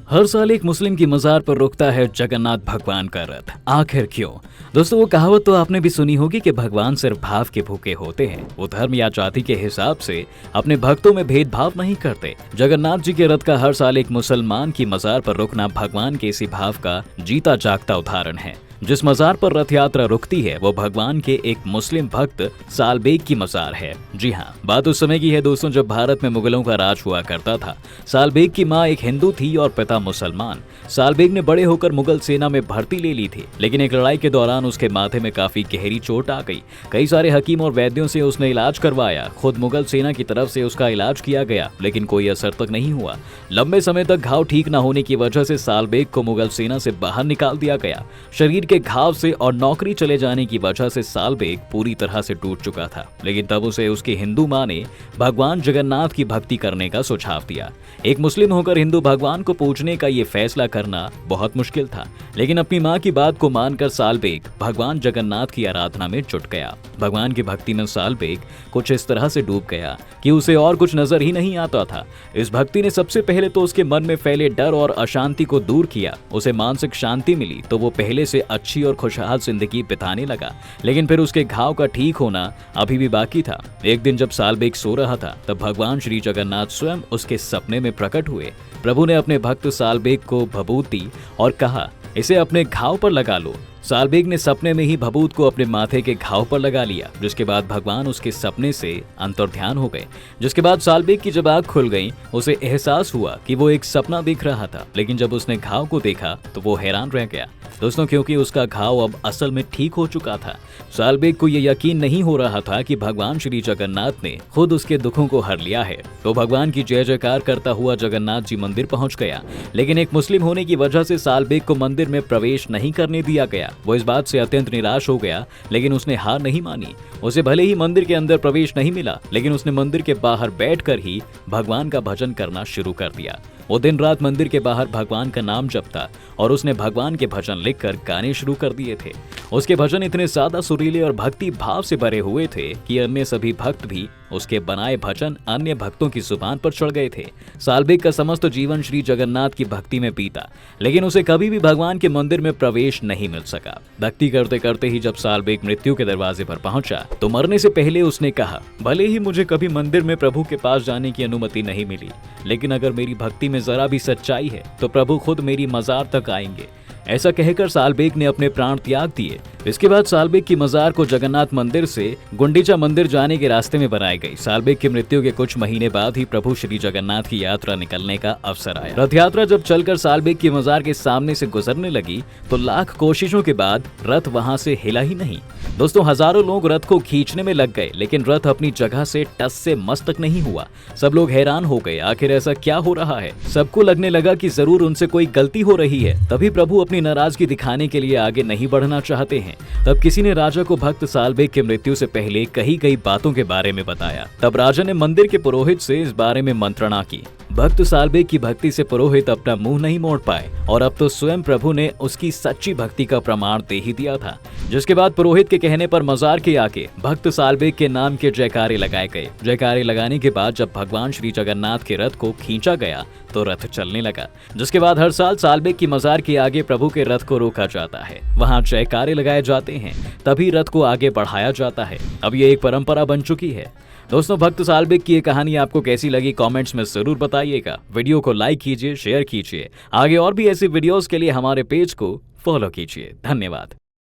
हर साल एक मुस्लिम की मजार पर रुकता है जगन्नाथ भगवान का रथ। आखिर क्यों? दोस्तों, वो कहावत तो आपने भी सुनी होगी कि भगवान सिर्फ भाव के भूखे होते हैं। वो धर्म या जाति के हिसाब से अपने भक्तों में भेदभाव नहीं करते। जगन्नाथ जी के रथ का हर साल एक मुसलमान की मजार पर रुकना भगवान के इसी भाव का जीता जागता उदाहरण है। जिस मजार पर रथ यात्रा रुकती है वो भगवान के एक मुस्लिम भक्त सालबेग की मजार है। जी हाँ, बात उस समय की है दोस्तों, जब भारत में मुगलों का राज हुआ करता था। सालबेग की माँ एक हिंदू थी और पिता मुसलमान। सालबेग ने बड़े होकर मुगल सेना में भर्ती ले ली थी, लेकिन एक लड़ाई के दौरान उसके माथे में काफी गहरी चोट आ गई। कई सारे हकीम और वैद्यों से उसने इलाज करवाया। खुद मुगल सेना की तरफ से उसका इलाज किया गया, लेकिन कोई असर तक नहीं हुआ। लंबे समय तक घाव ठीक न होने की वजह से सालबेग को मुगल सेना से बाहर निकाल दिया गया। शरीर के घाव से और नौकरी चले जाने की वजह से सालबेग पूरी तरह से टूट चुका था। लेकिन तब उसे उसकी हिंदू मां ने भगवान जगन्नाथ की भक्ति करने का सुझाव दिया। एक मुस्लिम होकर हिंदू भगवान को पूजने का ये फैसला करना बहुत मुश्किल था, लेकिन अपनी मां की बात को मानकर सालबेग भगवान जगन्नाथ की आराधना में जुट गया। भगवान की भक्ति में सालबेग कुछ इस तरह से डूब गया कि उसे और कुछ नजर ही नहीं आता था। इस भक्ति ने सबसे पहले तो उसके मन में फैले डर और अशांति को दूर किया। उसे मानसिक शांति मिली तो वो पहले से अच्छी और खुशहाल जिंदगी बिताने लगा। लेकिन फिर उसके घाव का ठीक होना अभी भी बाकी था। एक दिन जब सालबेग सो रहा था, तब भगवान श्री जगन्नाथ स्वयं उसके सपने में प्रकट हुए। प्रभु ने अपने भक्त सालबेग को भभूत दी और कहा, इसे अपने घाव पर लगा लो। सालबेग ने सपने में ही भभूत को अपने माथे के घाव पर लगा लिया, जिसके बाद भगवान उसके सपने से अंतर्ध्यान हो गए। जिसके बाद सालबेग की जब आंख खुल गई, उसे एहसास हुआ कि वो एक सपना देख रहा था। लेकिन जब उसने घाव को देखा तो वो हैरान रह गया दोस्तों, क्योंकि उसका घाव अब असल में ठीक हो चुका था। सालबेग को ये यकीन नहीं हो रहा था कि भगवान श्री जगन्नाथ ने खुद उसके दुखों को हर लिया है। तो भगवान की जय जयकार करता हुआ जगन्नाथ जी मंदिर पहुंच गया, लेकिन एक मुस्लिम होने की वजह से सालबेग को मंदिर में प्रवेश नहीं करने दिया गया। वो इस बात से अत्यंत निराश हो गया, लेकिन उसने हार नहीं मानी। उसे भले ही मंदिर के अंदर प्रवेश नहीं मिला, लेकिन उसने मंदिर के बाहर बैठकर ही भगवान का भजन करना शुरू कर दिया। वो दिन रात मंदिर के बाहर भगवान का नाम जपता और उसने भगवान के भजन लिखकर गाने शुरू कर दिए थे। उसके भजन इतने ज्यादा सुरीले और भक्ति भाव से भरे हुए थे कि अन्य सभी भक्त भी उसके बनाए भजन अन्य भक्तों की जुबान पर चढ़ गए थे। सालबेग का समस्त जीवन श्री जगन्नाथ की भक्ति में बीता, लेकिन उसे कभी भी भगवान के मंदिर में प्रवेश नहीं मिल सका। भक्ति करते करते ही जब सालबेग मृत्यु के दरवाजे पर पहुंचा, तो मरने से पहले उसने कहा, भले ही मुझे कभी मंदिर में प्रभु के पास जाने की अनुमति नहीं मिली, लेकिन अगर मेरी भक्ति में जरा भी सच्चाई है तो प्रभु खुद मेरी मजार तक आएंगे। ऐसा कहकर सालबेग ने अपने प्राण त्याग दिए। इसके बाद सालबेग की मजार को जगन्नाथ मंदिर से गुंडीचा मंदिर जाने के रास्ते में बनाई गई। सालबेग की मृत्यु के कुछ महीने बाद ही प्रभु श्री जगन्नाथ की यात्रा निकलने का अवसर आया। रथ यात्रा जब चलकर सालबेग की मजार के सामने से गुजरने लगी, तो लाख कोशिशों के बाद रथ वहां से हिला ही नहीं। दोस्तों, हजारों लोग रथ को खींचने में लग गए, लेकिन रथ अपनी जगह से टस से मस तक नहीं हुआ। सब लोग हैरान हो गए, आखिर ऐसा क्या हो रहा है। सबको लगने लगा कि जरूर उनसे कोई गलती हो रही है। तभी प्रभु अपनी नाराजगी दिखाने के लिए आगे नहीं बढ़ना चाहते हैं। तब किसी ने राजा को भक्त सालबेग की मृत्यु से पहले कही गई बातों के बारे में बताया। तब राजा ने मंदिर के पुरोहित से इस बारे में मंत्रणा की। भक्त सालबेग की भक्ति से पुरोहित अपना मुंह नहीं मोड़ पाए, और अब तो स्वयं प्रभु ने उसकी सच्ची भक्ति का प्रमाण दे ही दिया था। जिसके बाद पुरोहित के कहने पर मजार के आगे भक्त सालबेग के नाम के जयकारे लगाए गए। जयकारे लगाने के बाद जब भगवान श्री जगन्नाथ के रथ को खींचा गया तो रथ चलने लगा। जिसके बाद हर साल सालबेग की मजार के आगे प्रभु के रथ को रोका जाता है, वहाँ जयकारे लगाए जाते हैं, तभी रथ को आगे बढ़ाया जाता है। अब ये एक परंपरा बन चुकी है। दोस्तों, भक्त सालबेग की ये कहानी आपको कैसी लगी कमेंट्स में जरूर बताइएगा। वीडियो को लाइक कीजिए, शेयर कीजिए। आगे और भी ऐसी वीडियोस के लिए हमारे पेज को फॉलो कीजिए। धन्यवाद।